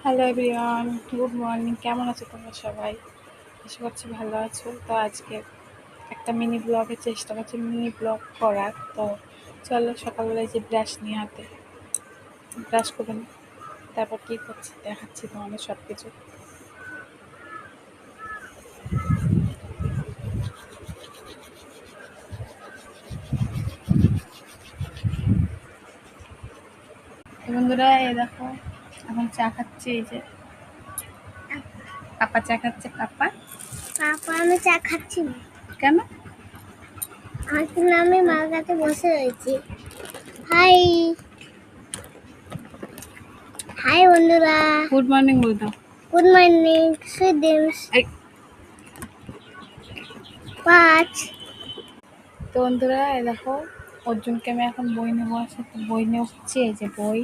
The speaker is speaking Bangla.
Hello everyone, good morning. কেমন আছো তোমরা সবাই? আশা করছি ভালো আছো। তো আজকে একটা মিনি ব্লগের চেষ্টা করছি, মিনি ব্লগ করার। তো চলো সকালবেলায় যে ব্রাশ নিয়ে হাতে ব্রাশ করে নিই, তারপর কী করছি দেখাচ্ছি তোমাদের সব কিছু। বন্ধুরা এই দেখো, এখন চা খাচ্ছি। এই যে পাপা চা খাচ্ছে। পাপা আমি চা খাচ্ছি না। কেন? আমি মার কাছে বসে রয়েছি। হাই হাই বন্ধুরা, গুড মর্নিং বলে দাও। Good morning. সুইট ড্রিমস এই 5। তো বন্ধুরা এই দেখো, অর্জুনকে আমি এখন বই নেবো আছে, তো বই নেওয়া হচ্ছে। এই যে বই,